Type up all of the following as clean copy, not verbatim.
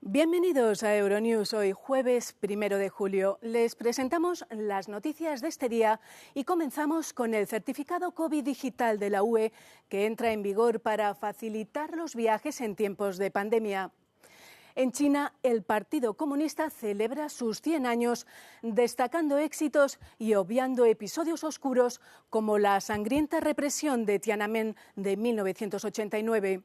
Bienvenidos a Euronews. Hoy jueves 1 de julio. Les presentamos las noticias de este día y comenzamos con el certificado COVID digital de la UE que entra en vigor para facilitar los viajes en tiempos de pandemia. En China, el Partido Comunista celebra sus 100 años, destacando éxitos y obviando episodios oscuros como la sangrienta represión de Tiananmen de 1989.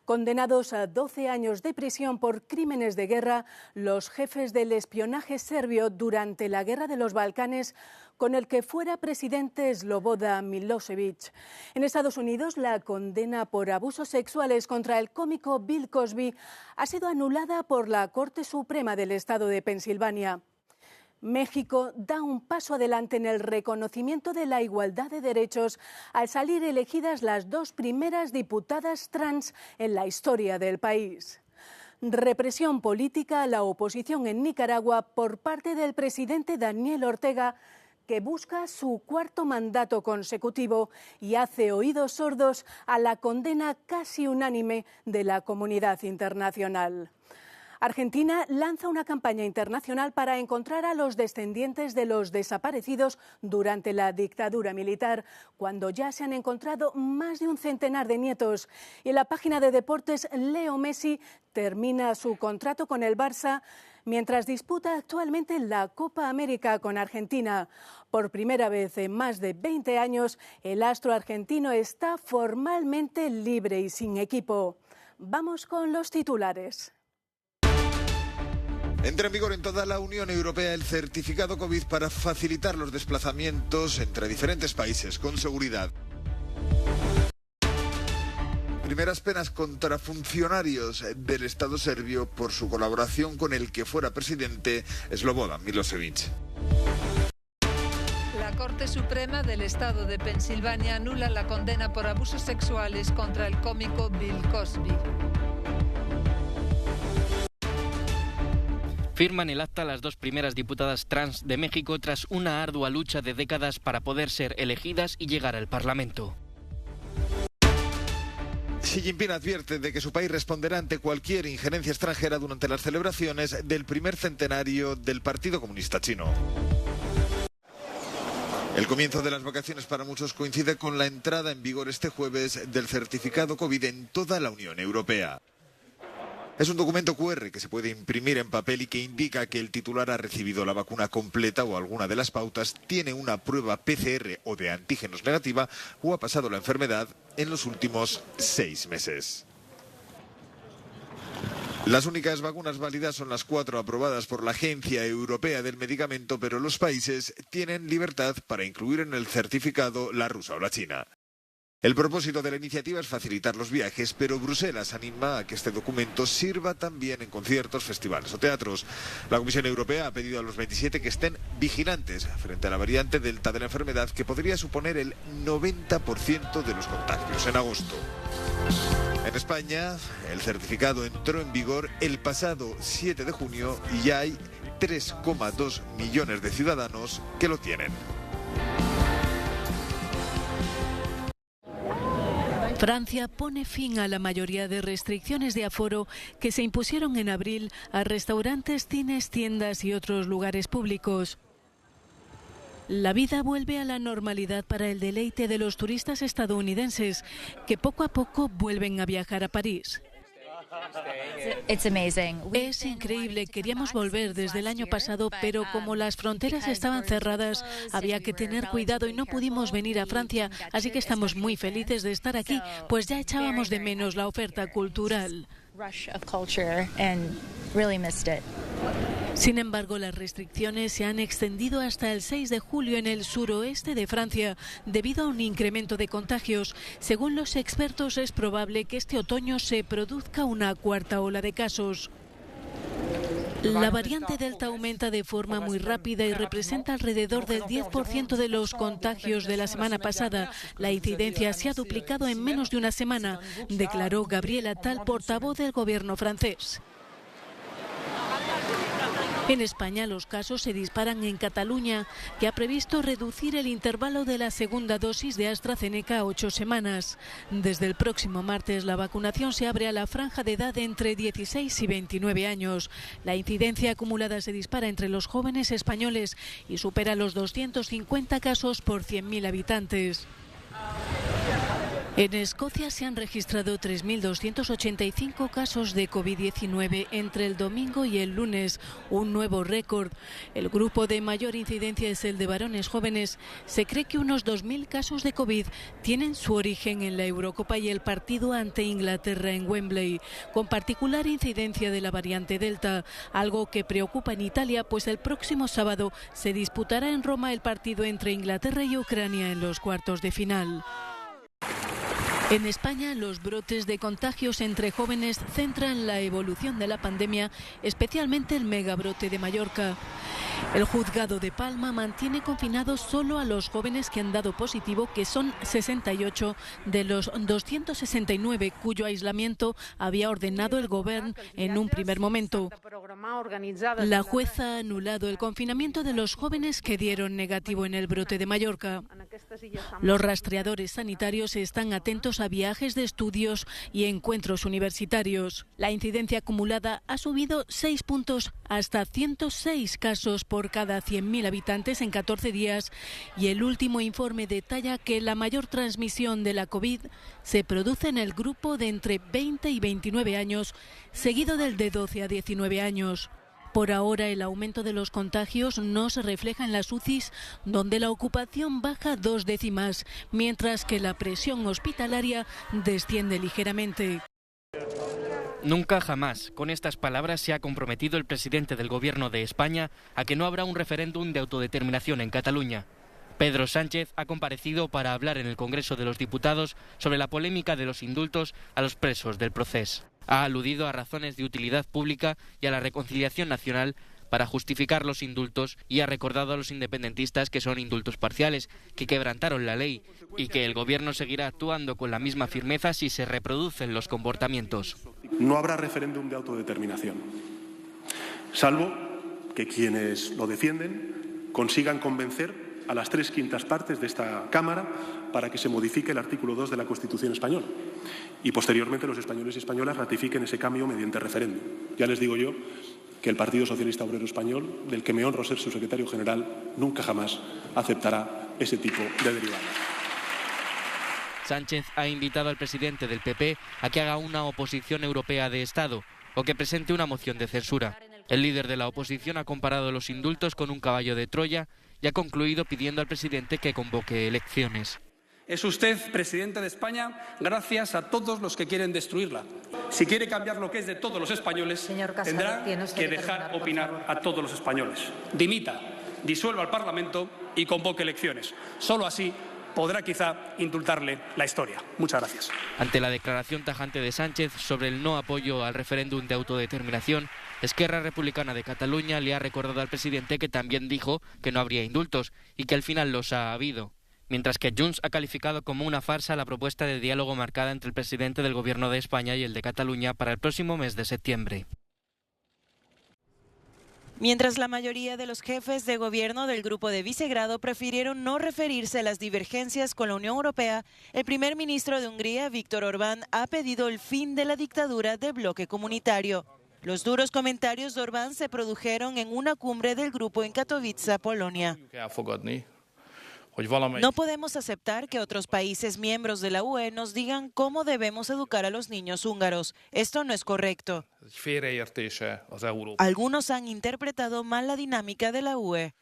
Condenados a 12 años de prisión por crímenes de guerra, los jefes del espionaje serbio durante la Guerra de los Balcanes, con el que fuera presidente Slobodan Milošević. En Estados Unidos, la condena por abusos sexuales contra el cómico Bill Cosby ha sido anulada por la Corte Suprema del Estado de Pensilvania. México da un paso adelante en el reconocimiento de la igualdad de derechos al salir elegidas las 2 primeras diputadas trans en la historia del país. Represión política a la oposición en Nicaragua por parte del presidente Daniel Ortega, que busca su 4º mandato consecutivo y hace oídos sordos a la condena casi unánime de la comunidad internacional. Argentina lanza una campaña internacional para encontrar a los descendientes de los desaparecidos durante la dictadura militar, cuando ya se han encontrado más de un centenar de nietos. Y en la página de deportes, Leo Messi termina su contrato con el Barça mientras disputa actualmente la Copa América con Argentina. Por primera vez en más de 20 años, el astro argentino está formalmente libre y sin equipo. Vamos con los titulares. Entra en vigor en toda la Unión Europea el certificado COVID para facilitar los desplazamientos entre diferentes países con seguridad. Primeras penas contra funcionarios del Estado serbio por su colaboración con el que fuera presidente Slobodan Milošević. La Corte Suprema del Estado de Pensilvania anula la condena por abusos sexuales contra el cómico Bill Cosby. Firman el acta las 2 primeras diputadas trans de México tras una ardua lucha de décadas para poder ser elegidas y llegar al Parlamento. Xi Jinping advierte de que su país responderá ante cualquier injerencia extranjera durante las celebraciones del primer centenario del Partido Comunista Chino. El comienzo de las vacaciones para muchos coincide con la entrada en vigor este jueves del certificado COVID en toda la Unión Europea. Es un documento QR que se puede imprimir en papel y que indica que el titular ha recibido la vacuna completa o alguna de las pautas, tiene una prueba PCR o de antígenos negativa o ha pasado la enfermedad en los últimos 6 meses. Las únicas vacunas válidas son las 4 aprobadas por la Agencia Europea del Medicamento, pero los países tienen libertad para incluir en el certificado la rusa o la china. El propósito de la iniciativa es facilitar los viajes, pero Bruselas anima a que este documento sirva también en conciertos, festivales o teatros. La Comisión Europea ha pedido a los 27 que estén vigilantes frente a la variante Delta de la enfermedad, que podría suponer el 90% de los contagios en agosto. En España, el certificado entró en vigor el pasado 7 de junio y ya hay 3,2 millones de ciudadanos que lo tienen. Francia pone fin a la mayoría de restricciones de aforo que se impusieron en abril a restaurantes, cines, tiendas y otros lugares públicos. La vida vuelve a la normalidad para el deleite de los turistas estadounidenses, que poco a poco vuelven a viajar a París. Es increíble, queríamos volver desde el año pasado, pero como las fronteras estaban cerradas, había que tener cuidado y no pudimos venir a Francia, así que estamos muy felices de estar aquí, pues ya echábamos de menos la oferta cultural. Sin embargo, las restricciones se han extendido hasta el 6 de julio en el suroeste de Francia debido a un incremento de contagios. Según los expertos, es probable que este otoño se produzca una 4ª ola de casos. La variante Delta aumenta de forma muy rápida y representa alrededor del 10% de los contagios de la semana pasada. La incidencia se ha duplicado en menos de una semana, declaró Gabriel Attal, portavoz del gobierno francés. En España los casos se disparan en Cataluña, que ha previsto reducir el intervalo de la segunda dosis de AstraZeneca a 8 semanas. Desde el próximo martes la vacunación se abre a la franja de edad entre 16 y 29 años. La incidencia acumulada se dispara entre los jóvenes españoles y supera los 250 casos por 100.000 habitantes. En Escocia se han registrado 3.285 casos de COVID-19 entre el domingo y el lunes, un nuevo récord. El grupo de mayor incidencia es el de varones jóvenes. Se cree que unos 2.000 casos de COVID tienen su origen en la Eurocopa y el partido ante Inglaterra en Wembley, con particular incidencia de la variante Delta, algo que preocupa en Italia, pues el próximo sábado se disputará en Roma el partido entre Inglaterra y Ucrania en los cuartos de final. En España, los brotes de contagios entre jóvenes centran la evolución de la pandemia, especialmente el megabrote de Mallorca. El juzgado de Palma mantiene confinados solo a los jóvenes que han dado positivo, que son 68 de los 269 cuyo aislamiento había ordenado el Gobierno en un primer momento. La jueza ha anulado el confinamiento de los jóvenes que dieron negativo en el brote de Mallorca. Los rastreadores sanitarios están atentos a viajes de estudios y encuentros universitarios. La incidencia acumulada ha subido 6 puntos hasta 106 casos por cada 100.000 habitantes en 14 días y el último informe detalla que la mayor transmisión de la COVID se produce en el grupo de entre 20 y 29 años, seguido del de 12 a 19 años. Por ahora, el aumento de los contagios no se refleja en las UCIs, donde la ocupación baja 2 décimas, mientras que la presión hospitalaria desciende ligeramente. Nunca jamás, con estas palabras, se ha comprometido el presidente del Gobierno de España a que no habrá un referéndum de autodeterminación en Cataluña. Pedro Sánchez ha comparecido para hablar en el Congreso de los Diputados sobre la polémica de los indultos a los presos del Procés. Ha aludido a razones de utilidad pública y a la reconciliación nacional para justificar los indultos y ha recordado a los independentistas que son indultos parciales, que quebrantaron la ley y que el Gobierno seguirá actuando con la misma firmeza si se reproducen los comportamientos. No habrá referéndum de autodeterminación, salvo que quienes lo defienden consigan convencer a las 3/5 partes de esta Cámara para que se modifique el artículo 2 de la Constitución española y posteriormente los españoles y españolas ratifiquen ese cambio mediante referéndum. Ya les digo yo que el Partido Socialista Obrero Español, del que me honro ser su secretario general, nunca jamás aceptará ese tipo de derivadas. Sánchez ha invitado al presidente del PP a que haga una oposición europea de Estado o que presente una moción de censura. El líder de la oposición ha comparado los indultos con un caballo de Troya y ha concluido pidiendo al presidente que convoque elecciones. Es usted presidente de España gracias a todos los que quieren destruirla. Si quiere cambiar lo que es de todos los españoles, tendrá que dejar opinar a todos los españoles. Dimita, disuelva el Parlamento y convoque elecciones. Solo así podrá quizá indultarle la historia. Muchas gracias. Ante la declaración tajante de Sánchez sobre el no apoyo al referéndum de autodeterminación, Esquerra Republicana de Cataluña le ha recordado al presidente que también dijo que no habría indultos y que al final los ha habido. Mientras que Junts ha calificado como una farsa la propuesta de diálogo marcada entre el presidente del Gobierno de España y el de Cataluña para el próximo mes de septiembre. Mientras la mayoría de los jefes de gobierno del Grupo de Visegrado prefirieron no referirse a las divergencias con la Unión Europea, el primer ministro de Hungría, Viktor Orbán, ha pedido el fin de la dictadura del bloque comunitario. Los duros comentarios de Orbán se produjeron en una cumbre del grupo en Katowice, Polonia. No podemos aceptar que otros países miembros de la UE nos digan cómo debemos educar a los niños húngaros. Esto no es correcto. Algunos han interpretado mal la dinámica de la UE.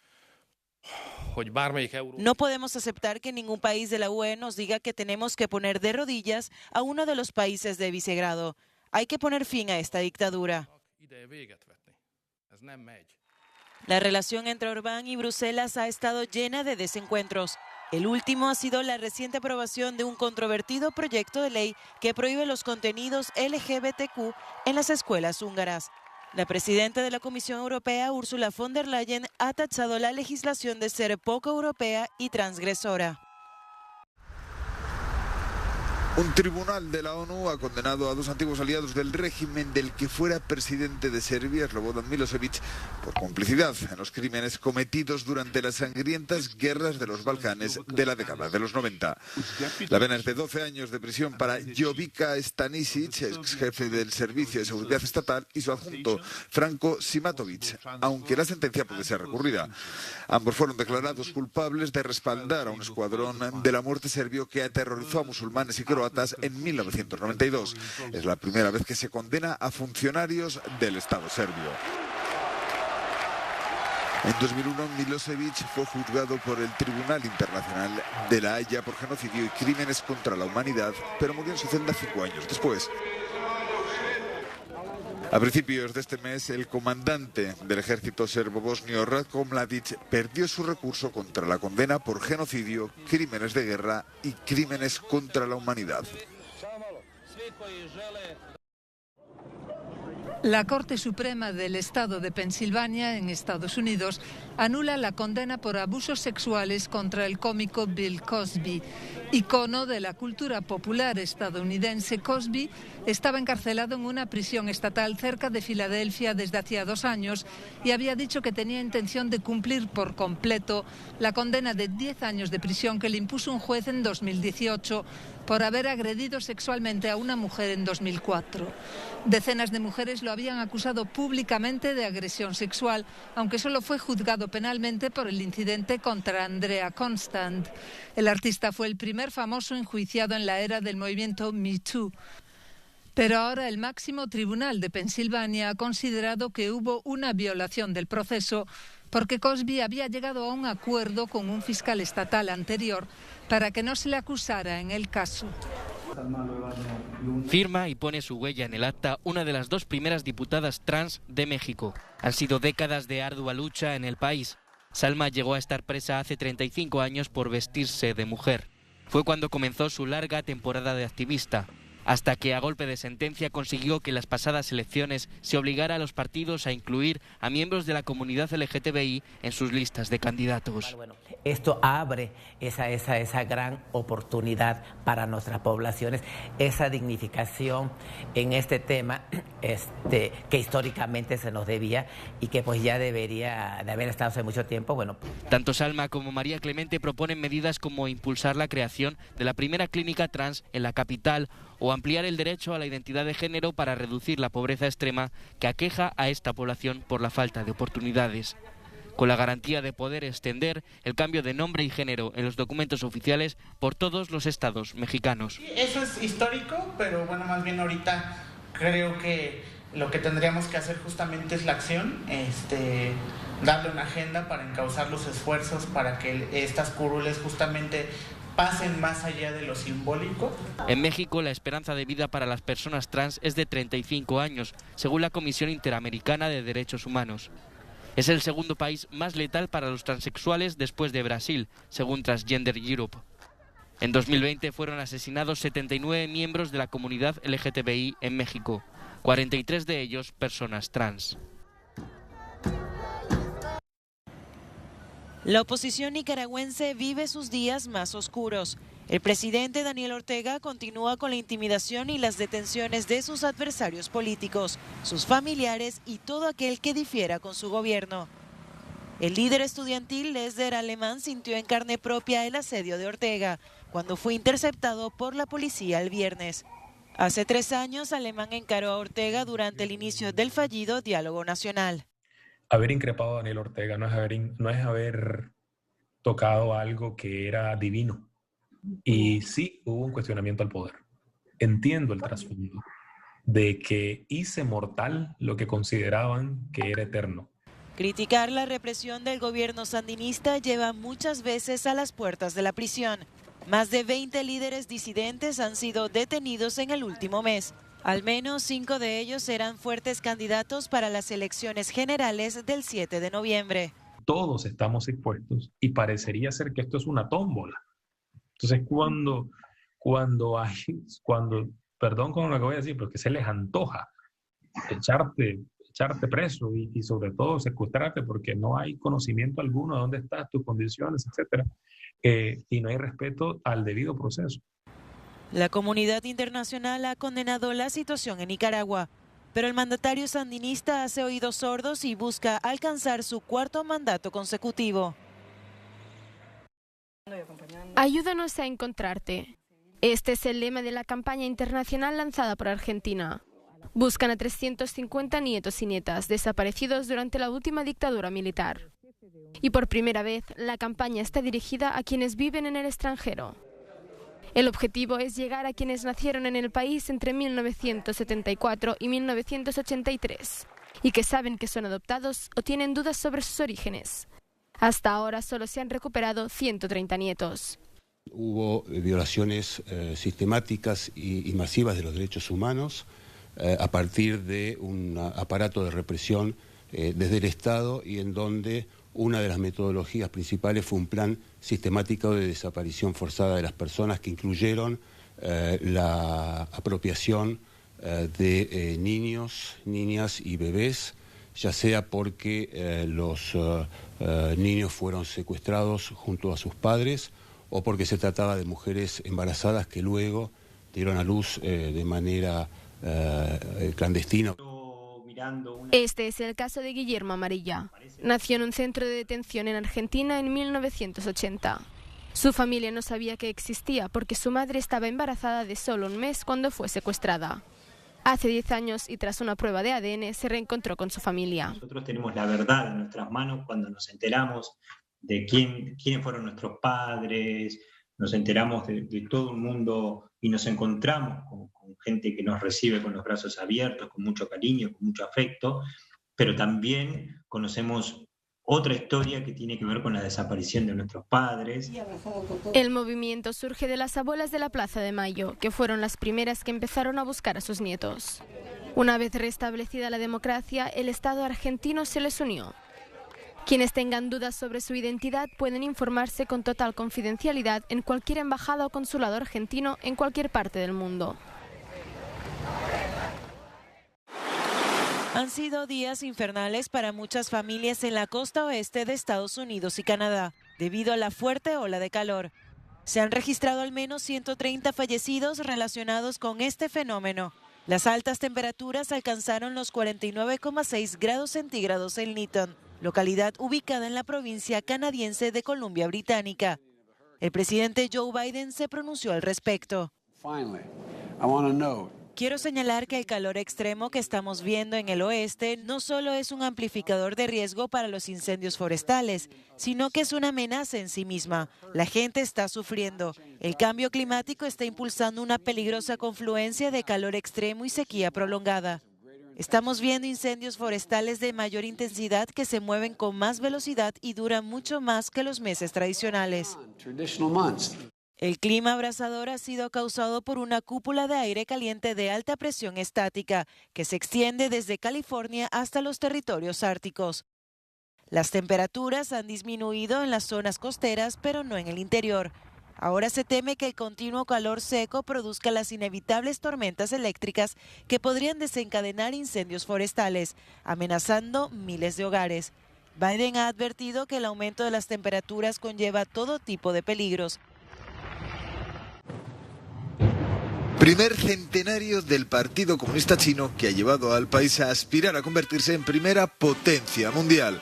No podemos aceptar que ningún país de la UE nos diga que tenemos que poner de rodillas a uno de los países de Visegrado. Hay que poner fin a esta dictadura. La relación entre Orbán y Bruselas ha estado llena de desencuentros. El último ha sido la reciente aprobación de un controvertido proyecto de ley que prohíbe los contenidos LGBTQ en las escuelas húngaras. La presidenta de la Comisión Europea, Ursula von der Leyen, ha tachado la legislación de ser poco europea y transgresora. Un tribunal de la ONU ha condenado a dos antiguos aliados del régimen del que fuera presidente de Serbia, Slobodan Milosevic, por complicidad en los crímenes cometidos durante las sangrientas guerras de los Balcanes de la década de los 90. La pena es de 12 años de prisión para Jovica Stanisic, ex jefe del Servicio de Seguridad Estatal, y su adjunto, Franko Simatovic, aunque la sentencia puede ser recurrida. Ambos fueron declarados culpables de respaldar a un escuadrón de la muerte serbio que aterrorizó a musulmanes y croatas en 1992. Es la primera vez que se condena a funcionarios del Estado serbio. En 2001, Milosevic fue juzgado por el Tribunal Internacional de La Haya por genocidio y crímenes contra la humanidad, pero murió en su celda 5 años después. A principios de este mes, el comandante del ejército serbo-bosnio, Ratko Mladic, perdió su recurso contra la condena por genocidio, crímenes de guerra y crímenes contra la humanidad. La Corte Suprema del Estado de Pensilvania, en Estados Unidos, anula la condena por abusos sexuales contra el cómico Bill Cosby. Icono de la cultura popular estadounidense, Cosby estaba encarcelado en una prisión estatal cerca de Filadelfia desde hacía 2 años y había dicho que tenía intención de cumplir por completo la condena de 10 años de prisión que le impuso un juez en 2018 por haber agredido sexualmente a una mujer en 2004. Decenas de mujeres lo habían acusado públicamente de agresión sexual, aunque solo fue juzgado penalmente por el incidente contra Andrea Constant. El artista fue el primer famoso enjuiciado en la era del movimiento Me Too. Pero ahora el máximo tribunal de Pensilvania ha considerado que hubo una violación del proceso porque Cosby había llegado a un acuerdo con un fiscal estatal anterior para que no se le acusara en el caso. Firma y pone su huella en el acta una de las 2 primeras diputadas trans de México. Han sido décadas de ardua lucha en el país. Salma llegó a estar presa hace 35 años por vestirse de mujer. Fue cuando comenzó su larga temporada de activista, hasta que a golpe de sentencia consiguió que en las pasadas elecciones se obligara a los partidos a incluir a miembros de la comunidad LGTBI en sus listas de candidatos. Bueno, esto abre esa gran oportunidad para nuestras poblaciones, esa dignificación en este tema que históricamente se nos debía y que pues ya debería de haber estado hace mucho tiempo. Bueno. Tanto Salma como María Clemente proponen medidas como impulsar la creación de la primera clínica trans en la capital o ampliar el derecho a la identidad de género para reducir la pobreza extrema que aqueja a esta población por la falta de oportunidades, con la garantía de poder extender el cambio de nombre y género en los documentos oficiales por todos los estados mexicanos. Eso es histórico, pero bueno, más bien ahorita creo que lo que tendríamos que hacer justamente es la acción, darle una agenda para encauzar los esfuerzos para que estas curules justamente pasen más allá de lo simbólico. En México, la esperanza de vida para las personas trans es de 35 años, según la Comisión Interamericana de Derechos Humanos. Es el segundo país más letal para los transexuales después de Brasil, según Transgender Europe. En 2020 fueron asesinados 79 miembros de la comunidad LGTBI en México, 43 de ellos personas trans. La oposición nicaragüense vive sus días más oscuros. El presidente Daniel Ortega continúa con la intimidación y las detenciones de sus adversarios políticos, sus familiares y todo aquel que difiera con su gobierno. El líder estudiantil Lester Alemán sintió en carne propia el asedio de Ortega cuando fue interceptado por la policía el viernes. Hace 3 años, Alemán encaró a Ortega durante el inicio del fallido diálogo nacional. Haber increpado a Daniel Ortega no es haber tocado algo que era divino. Y sí hubo un cuestionamiento al poder. Entiendo el trasfondo de que hice mortal lo que consideraban que era eterno. Criticar la represión del gobierno sandinista lleva muchas veces a las puertas de la prisión. Más de 20 líderes disidentes han sido detenidos en el último mes. Al menos 5 de ellos eran fuertes candidatos para las elecciones generales del 7 de noviembre. Todos estamos expuestos y parecería ser que esto es una tómbola. Entonces, perdón con lo que voy a decir, porque se les antoja echarte preso y sobre todo secuestrarte porque no hay conocimiento alguno de dónde estás, tus condiciones, etcétera, y no hay respeto al debido proceso. La comunidad internacional ha condenado la situación en Nicaragua, pero el mandatario sandinista hace oídos sordos y busca alcanzar su cuarto mandato consecutivo. Ayúdanos a encontrarte. Este es el lema de la campaña internacional lanzada por Argentina. Buscan a 350 nietos y nietas desaparecidos durante la última dictadura militar. Y por primera vez, la campaña está dirigida a quienes viven en el extranjero. El objetivo es llegar a quienes nacieron en el país entre 1974 y 1983 y que saben que son adoptados o tienen dudas sobre sus orígenes. Hasta ahora solo se han recuperado 130 nietos. Hubo violaciones sistemáticas y masivas de los derechos humanos a partir de un aparato de represión desde el Estado y en donde una de las metodologías principales fue un plan sistemático de desaparición forzada de las personas que incluyeron la apropiación de niños, niñas y bebés, ya sea porque los niños fueron secuestrados junto a sus padres o porque se trataba de mujeres embarazadas que luego dieron a luz de manera clandestina. Este es el caso de Guillermo Amarilla. Nació en un centro de detención en Argentina en 1980. Su familia no sabía que existía porque su madre estaba embarazada de solo un mes cuando fue secuestrada. Hace 10 años y tras una prueba de ADN se reencontró con su familia. Nosotros tenemos la verdad en nuestras manos cuando nos enteramos de quiénes fueron nuestros padres, nos enteramos de todo un mundo y nos encontramos con gente que nos recibe con los brazos abiertos, con mucho cariño, con mucho afecto, pero también conocemos otra historia que tiene que ver con la desaparición de nuestros padres. El movimiento surge de las abuelas de la Plaza de Mayo, que fueron las primeras que empezaron a buscar a sus nietos. Una vez restablecida la democracia, el Estado argentino se les unió. Quienes tengan dudas sobre su identidad pueden informarse con total confidencialidad en cualquier embajada o consulado argentino en cualquier parte del mundo. Han sido días infernales para muchas familias en la costa oeste de Estados Unidos y Canadá, debido a la fuerte ola de calor. Se han registrado al menos 130 fallecidos relacionados con este fenómeno. Las altas temperaturas alcanzaron los 49,6 grados centígrados en Lytton, localidad ubicada en la provincia canadiense de Columbia Británica. El presidente Joe Biden se pronunció al respecto. Quiero señalar que el calor extremo que estamos viendo en el oeste no solo es un amplificador de riesgo para los incendios forestales, sino que es una amenaza en sí misma. La gente está sufriendo. El cambio climático está impulsando una peligrosa confluencia de calor extremo y sequía prolongada. Estamos viendo incendios forestales de mayor intensidad que se mueven con más velocidad y duran mucho más que los meses tradicionales. El clima abrasador ha sido causado por una cúpula de aire caliente de alta presión estática que se extiende desde California hasta los territorios árticos. Las temperaturas han disminuido en las zonas costeras, pero no en el interior. Ahora se teme que el continuo calor seco produzca las inevitables tormentas eléctricas que podrían desencadenar incendios forestales, amenazando miles de hogares. Biden ha advertido que el aumento de las temperaturas conlleva todo tipo de peligros. Primer centenario del Partido Comunista Chino que ha llevado al país a aspirar a convertirse en primera potencia mundial.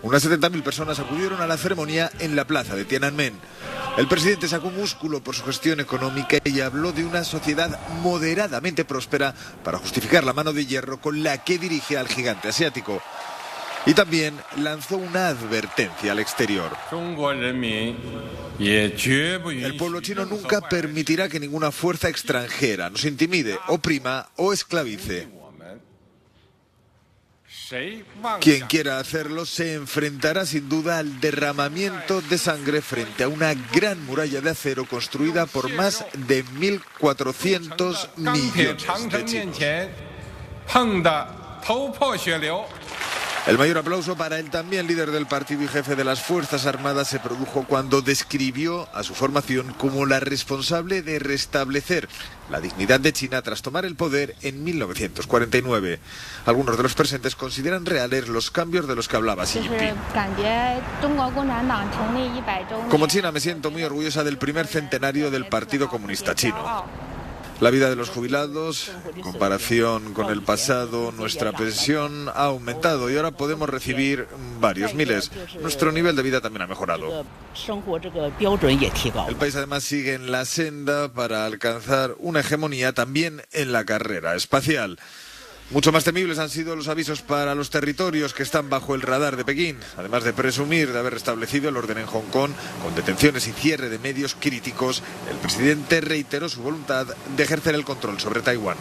Unas 70.000 personas acudieron a la ceremonia en la plaza de Tiananmen. El presidente sacó músculo por su gestión económica y habló de una sociedad moderadamente próspera para justificar la mano de hierro con la que dirige al gigante asiático. Y también lanzó una advertencia al exterior. El pueblo chino nunca permitirá que ninguna fuerza extranjera nos intimide, oprima o esclavice. Quien quiera hacerlo se enfrentará sin duda al derramamiento de sangre frente a una gran muralla de acero construida por más de 1.400 millones de chinos. El mayor aplauso para el también líder del partido y jefe de las Fuerzas Armadas se produjo cuando describió a su formación como la responsable de restablecer la dignidad de China tras tomar el poder en 1949. Algunos de los presentes consideran reales los cambios de los que hablaba Xi Jinping. Como china me siento muy orgullosa del primer centenario del Partido Comunista Chino. La vida de los jubilados, en comparación con el pasado, nuestra pensión ha aumentado y ahora podemos recibir varios miles. Nuestro nivel de vida también ha mejorado. El país además sigue en la senda para alcanzar una hegemonía también en la carrera espacial. Mucho más temibles han sido los avisos para los territorios que están bajo el radar de Pekín, además de presumir de haber restablecido el orden en Hong Kong con detenciones y cierre de medios críticos. El presidente reiteró su voluntad de ejercer el control sobre Taiwán.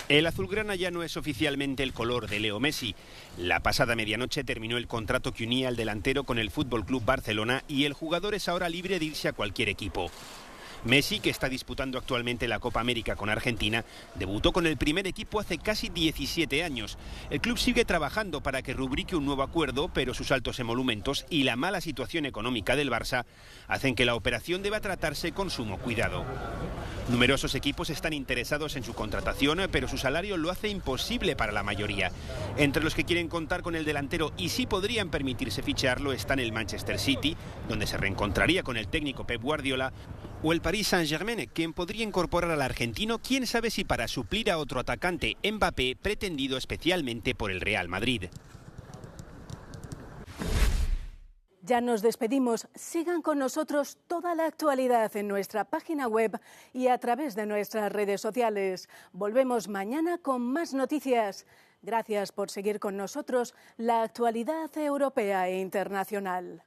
El azulgrana ya no es oficialmente el color de Leo Messi. La pasada medianoche terminó el contrato que unía al delantero con el Fútbol Club Barcelona y el jugador es ahora libre de irse a cualquier equipo. Messi, que está disputando actualmente la Copa América con Argentina, debutó con el primer equipo hace casi 17 años. El club sigue trabajando para que rubrique un nuevo acuerdo, pero sus altos emolumentos y la mala situación económica del Barça hacen que la operación deba tratarse con sumo cuidado. Numerosos equipos están interesados en su contratación, pero su salario lo hace imposible para la mayoría. Entre los que quieren contar con el delantero y sí podrían permitirse ficharlo están el Manchester City, donde se reencontraría con el técnico Pep Guardiola, o el Paris Saint-Germain, quien podría incorporar al argentino, quién sabe si para suplir a otro atacante, Mbappé, pretendido especialmente por el Real Madrid. Ya nos despedimos. Sigan con nosotros toda la actualidad en nuestra página web y a través de nuestras redes sociales. Volvemos mañana con más noticias. Gracias por seguir con nosotros la actualidad europea e internacional.